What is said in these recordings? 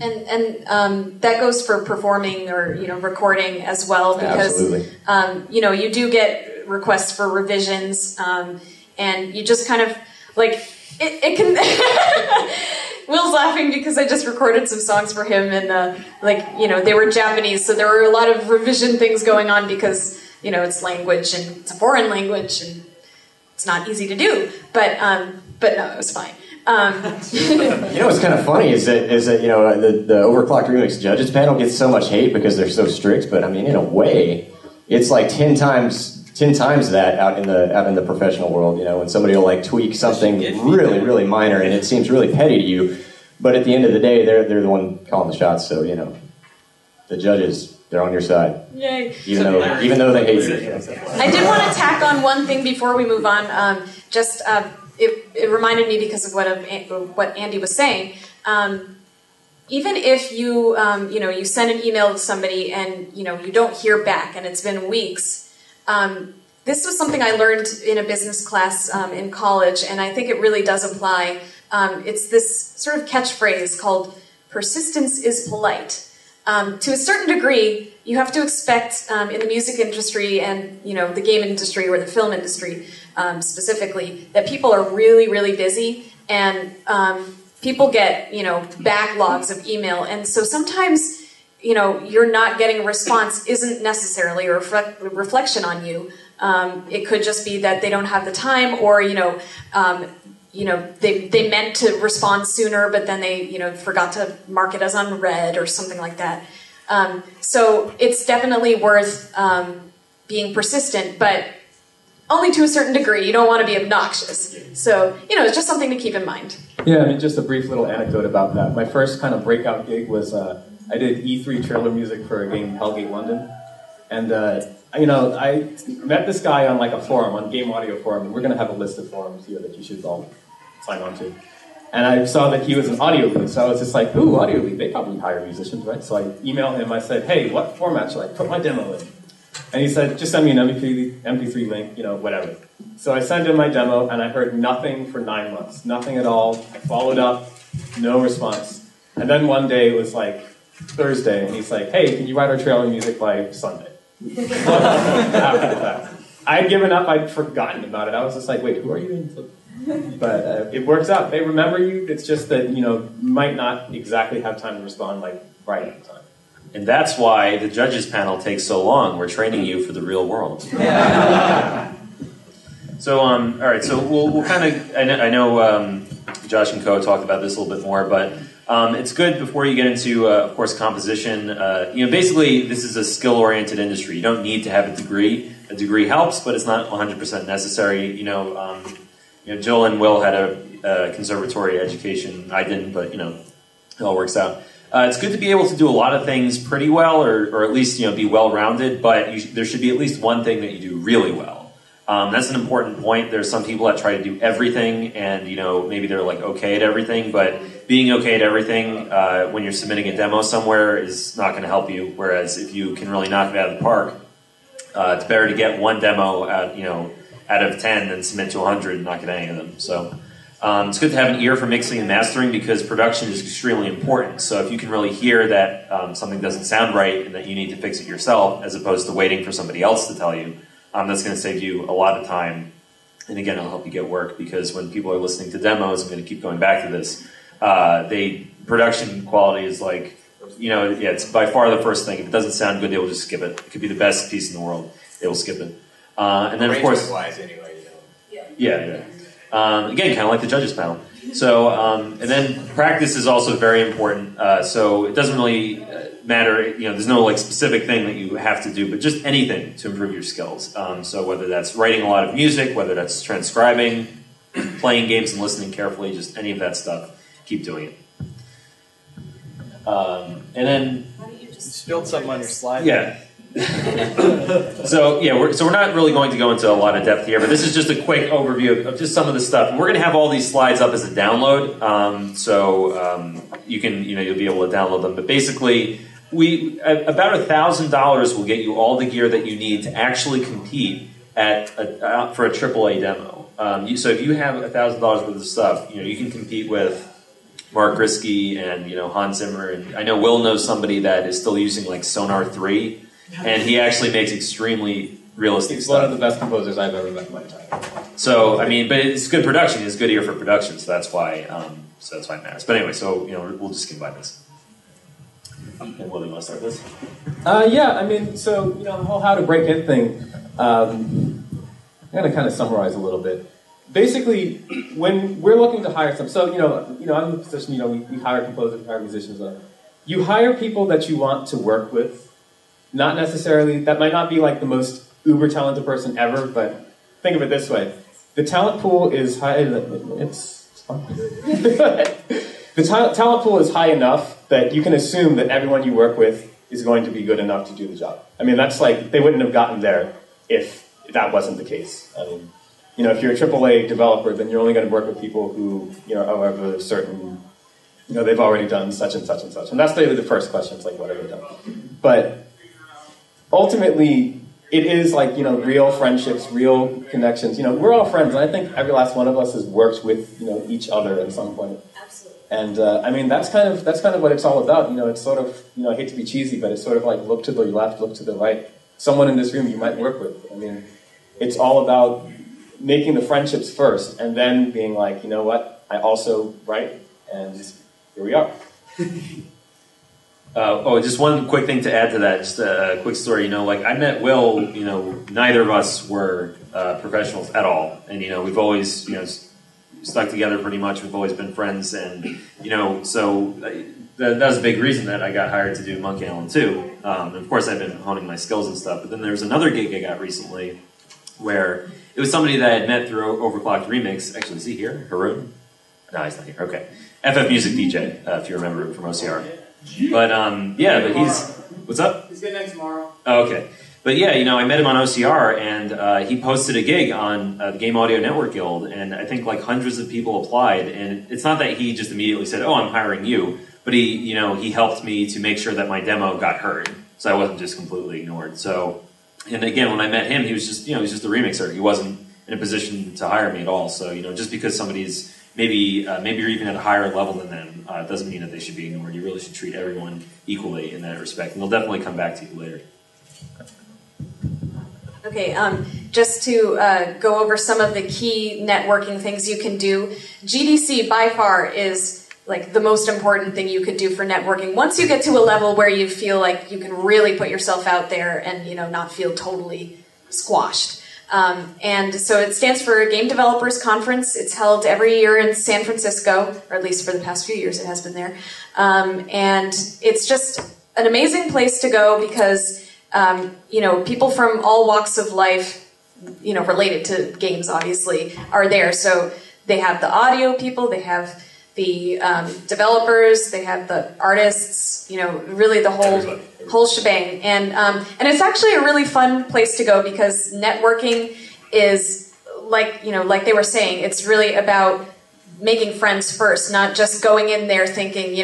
And that goes for performing or recording as well, because you do get requests for revisions, and you just kind of like it can. Will's laughing because I just recorded some songs for him, and they were Japanese, so there were a lot of revision things going on because it's language and it's a foreign language and it's not easy to do. But no, it was fine. What's kind of funny is that the Overclocked Remix Judges panel gets so much hate because they're so strict, but I mean, in a way, it's like 10 times that out in the professional world. When somebody will like tweak something really, really minor and it seems really petty to you, but at the end of the day, they're the one calling the shots. So the judges, they're on your side. Yay! Even though they hate you. I did want to tack on one thing before we move on. It reminded me because of what Andy was saying. Even if you you send an email to somebody and you don't hear back and it's been weeks. This was something I learned in a business class in college, and I think it really does apply. It's this sort of catchphrase called "persistence is polite." To a certain degree, you have to expect in the music industry and the game industry or the film industry specifically that people are really, really busy, and people get backlogs of email, and so sometimes you're not getting a response isn't necessarily a reflection on you. It could just be that they don't have the time, or they meant to respond sooner, but then they forgot to mark it as unread or something like that. So it's definitely worth being persistent, but only to a certain degree. You don't want to be obnoxious. So it's just something to keep in mind. Yeah, I mean, just a brief little anecdote about that. My first kind of breakout gig was I did E3 trailer music for a game, Hellgate London, and I met this guy on like a forum, on Game Audio Forum, and we're going to have a list of forums here that you should all sign on to. And I saw that he was an audio lead, so I was just like, ooh, audio lead, they probably hire musicians, right? So I emailed him, I said, hey, what format should I put my demo in? And he said, just send me an MP3 link, whatever. So I sent him my demo, and I heard nothing for 9 months, nothing at all. I followed up, no response. And then one day, it was like Thursday, and he's like, hey, can you write our trailer music by Sunday? After the fact. I'd given up, I'd forgotten about it. I was just like, wait, who are you? But it works out. They remember you. It's just that, you might not exactly have time to respond like right at the time. And that's why the judges panel takes so long. We're training you for the real world. So, all right, so we'll kind of, I know Josh and Co talked about this a little bit more, but it's good before you get into, of course, composition. Basically, this is a skill-oriented industry. You don't need to have a degree. A degree helps, but it's not 100% necessary. Jill and Will had a conservatory education. I didn't, but, it all works out. It's good to be able to do a lot of things pretty well, or at least, be well-rounded, but there should be at least one thing that you do really well. That's an important point. There's some people that try to do everything, and, maybe they're, like, okay at everything, but being okay at everything when you're submitting a demo somewhere is not going to help you, whereas if you can really knock it out of the park, it's better to get one demo out of 10 than submit to 100 and not get any of them. So it's good to have an ear for mixing and mastering because production is extremely important. So if you can really hear that something doesn't sound right and that you need to fix it yourself as opposed to waiting for somebody else to tell you, that's going to save you a lot of time. And again, it'll help you get work because when people are listening to demos, I'm going to keep going back to this, production quality is like, it's by far the first thing. If it doesn't sound good, they will just skip it. It could be the best piece in the world. They will skip it. And then, of course... anyway, Yeah. Again, kind of like the judges panel. So, and then practice is also very important. So it doesn't really matter, there's no like specific thing that you have to do, but just anything to improve your skills. So whether that's writing a lot of music, whether that's transcribing, playing games and listening carefully, just any of that stuff, keep doing it. And then... You spilled something on your slide. Yeah. So we're not really going to go into a lot of depth here, but this is just a quick overview of just some of the stuff. And we're going to have all these slides up as a download, you can you'll be able to download them. But basically, about $1,000 will get you all the gear that you need to actually compete for a AAA demo. So if you have $1,000 worth of stuff, you can compete with Mark Risky and Hans Zimmer, and I know Will knows somebody that is still using like Sonar 3, and he actually makes extremely realistic He's stuff. one of the best composers I've ever met in my time. So I mean, but it's good production. It's good ear for production, so that's why it matters. But anyway, so we'll just get by this. And Will, you want to start this? Yeah, I mean, so the whole how to break in thing. I'm going to kind of summarize a little bit. Basically, when we're looking to hire some, so I'm in the position. We hire composers, we hire musicians. You hire people that you want to work with. Not necessarily. That might not be like the most uber talented person ever, but think of it this way: the talent pool is high. It's fun. The talent pool is high enough that you can assume that everyone you work with is going to be good enough to do the job. I mean, that's like, they wouldn't have gotten there if that wasn't the case. I mean, if you're a AAA developer, then you're only going to work with people who, are of a certain, they've already done such and such and such. And that's really the first question. It's like, what have they done? But ultimately, it is like, real friendships, real connections. We're all friends, and I think every last one of us has worked with, each other at some point. Absolutely. And I mean, that's kind of what it's all about. It's sort of, I hate to be cheesy, but it's sort of like look to the left, look to the right. Someone in this room you might work with. I mean, it's all about making the friendships first, and then being like, you know what, I also write, and here we are. Just one quick thing to add to that, just a quick story. I met Will, neither of us were professionals at all. And, we've always, stuck together pretty much. We've always been friends. And, so that was a big reason that I got hired to do Monkey Island 2. And of course, I've been honing my skills and stuff. But then there was another gig I got recently where it was somebody that I had met through Overclocked Remix. Actually, is he here? Haroon? No, he's not here. Okay. FF Music DJ, if you remember him from OCR. But but he's what's up? He's getting in tomorrow. Oh, okay. But yeah, I met him on OCR, and he posted a gig on the Game Audio Network Guild, and I think like hundreds of people applied. And it's not that he just immediately said, "Oh, I'm hiring you," but he helped me to make sure that my demo got heard, so I wasn't just completely ignored. So, and again, when I met him, he was just he was just a remixer. He wasn't in a position to hire me at all. So just because somebody's maybe you're even at a higher level than them, doesn't mean that they should be ignored. You really should treat everyone equally in that respect, and they'll definitely come back to you later. Okay, just to go over some of the key networking things you can do. GDC by far is like the most important thing you could do for networking. Once you get to a level where you feel like you can really put yourself out there and not feel totally squashed. And so it stands for Game Developers Conference. It's held every year in San Francisco, or at least for the past few years it has been there. And it's just an amazing place to go because people from all walks of life, related to games, obviously, are there. So they have the audio people, they have the developers, they have the artists, really the whole shebang. And it's actually a really fun place to go because networking is like they were saying, it's really about making friends first, not just going in there thinking,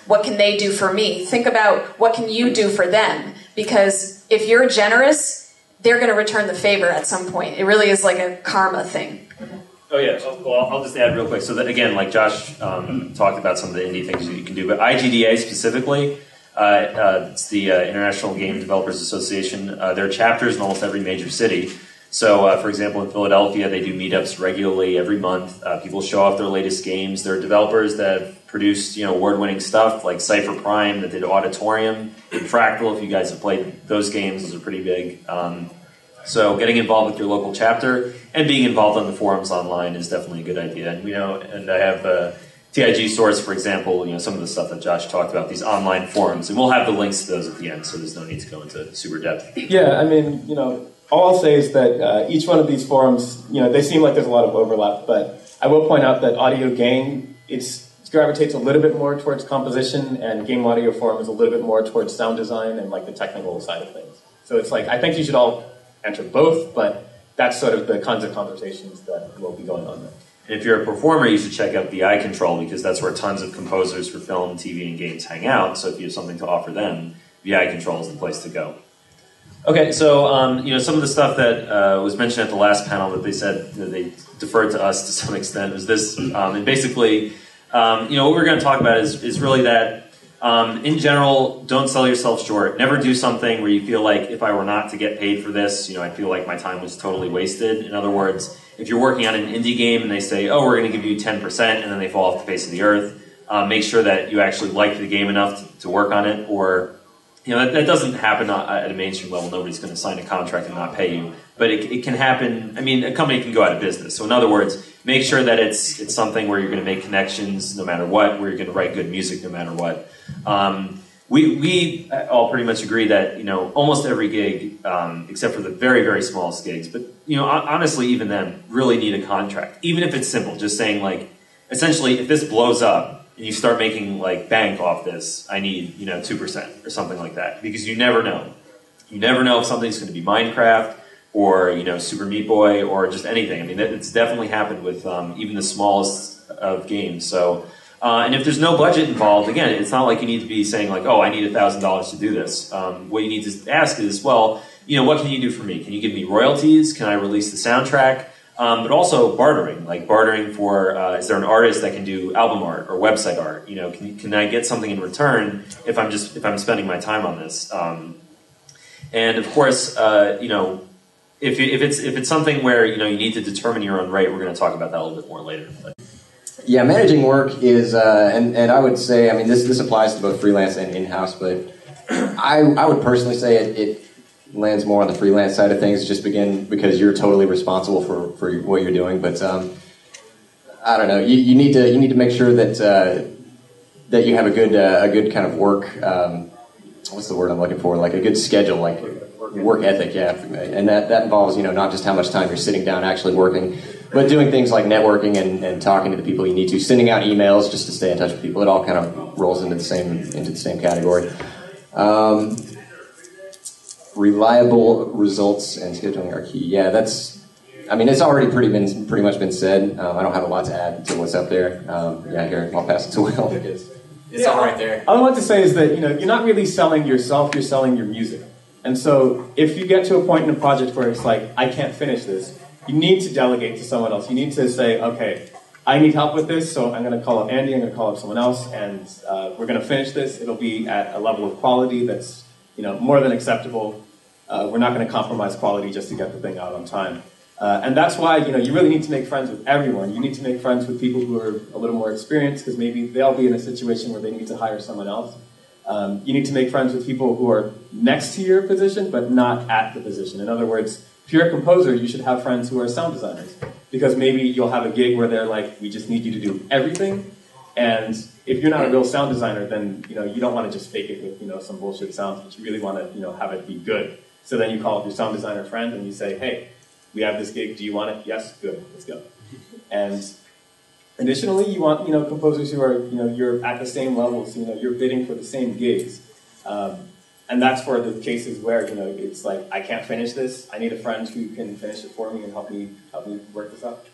what can they do for me? Think about what can you do for them? Because if you're generous, they're going to return the favor at some point. It really is like a karma thing. Oh yeah, well, I'll just add real quick. So that again, like Josh talked about some of the indie things that you can do, but IGDA specifically, it's the International Game Developers Association. There are chapters in almost every major city. So, for example, in Philadelphia, they do meetups regularly every month. People show off their latest games. There are developers that have produced, award-winning stuff like Cypher Prime that did Auditorium and Fractal. If you guys have played those games, those are pretty big. So, getting involved with your local chapter and being involved on the forums online is definitely a good idea. And and I have TIG Source, for example. Some of the stuff that Josh talked about, these online forums, and we'll have the links to those at the end. So there's no need to go into super depth. Yeah, I mean, all I'll say is that each one of these forums, they seem like there's a lot of overlap, but I will point out that Audio Game, it gravitates a little bit more towards composition, and Game Audio Forum is a little bit more towards sound design and like the technical side of things. So it's like, I think you should all enter both, but that's sort of the kinds of conversations that will be going on there. And if you're a performer, you should check out VI Control because that's where tons of composers for film, TV, and games hang out. So if you have something to offer them, VI Control is the place to go. Okay, so some of the stuff that was mentioned at the last panel that they said that they deferred to us to some extent was this, and basically What we're going to talk about is really that, in general, don't sell yourself short. Never do something where you feel like, if I were not to get paid for this, I feel like my time was totally wasted. In other words, if you're working on an indie game and they say, oh, we're going to give you 10%, and then they fall off the face of the earth, make sure that you actually like the game enough to work on it, or that doesn't happen at a mainstream level. Nobody's going to sign a contract and not pay you. But it can happen. I mean, a company can go out of business. So in other words, make sure that it's something where you're going to make connections no matter what, where you're going to write good music no matter what. We all pretty much agree that, almost every gig, except for the very, very smallest gigs, but, honestly, even them really need a contract. Even if it's simple, just saying, like, essentially, if this blows up, and you start making like bank off this, I need 2% or something like that, because you never know. You never know if something's going to be Minecraft or Super Meat Boy or just anything. I mean, it's definitely happened with even the smallest of games. So, and if there's no budget involved, again, it's not like you need to be saying like, oh, I need $1,000 to do this. What you need to ask is, well, what can you do for me? Can you give me royalties? Can I release the soundtrack? But also bartering, like bartering for, is there an artist that can do album art or website art? Can I get something in return if I'm spending my time on this? And of course, if it's something where you need to determine your own rate, we're going to talk about that a little bit more later. But. Yeah, managing work is, and I would say, I mean, this applies to both freelance and in-house, but I would personally say it lands more on the freelance side of things, because you're totally responsible for what you're doing. But I don't know. You need to make sure that you have a good kind of work. What's the word I'm looking for? Like a good schedule, like work ethic. Yeah, and that involves not just how much time you're sitting down actually working, but doing things like networking and talking to the people you need to, sending out emails just to stay in touch with people. It all kind of rolls into the same category. Reliable results and scheduling are key. Yeah, it's already pretty much been said. I don't have a lot to add to what's up there. Here, I'll pass it to Will. It's all right there. All I want to say is that you're not really selling yourself, you're selling your music. And so if you get to a point in a project where it's like, I can't finish this, you need to delegate to someone else. You need to say, okay, I need help with this, so I'm going to call up Andy, I'm going to call up someone else, and we're going to finish this. It'll be at a level of quality that's more than acceptable. We're not going to compromise quality just to get the thing out on time. And that's why, you really need to make friends with everyone. You need to make friends with people who are a little more experienced, because maybe they'll be in a situation where they need to hire someone else. You need to make friends with people who are next to your position, but not at the position. In other words, if you're a composer, you should have friends who are sound designers, because maybe you'll have a gig where they're like, we just need you to do everything. And if you're not a real sound designer, then, you don't want to just fake it with, some bullshit sounds, but you really want to, have it be good. So then you call up your sound designer friend and you say, hey, we have this gig, do you want it? Yes, good, let's go. And additionally, you want, composers who are, you're at the same levels, you're bidding for the same gigs. And that's for the cases where, it's like, I can't finish this, I need a friend who can finish it for me and help me work this out.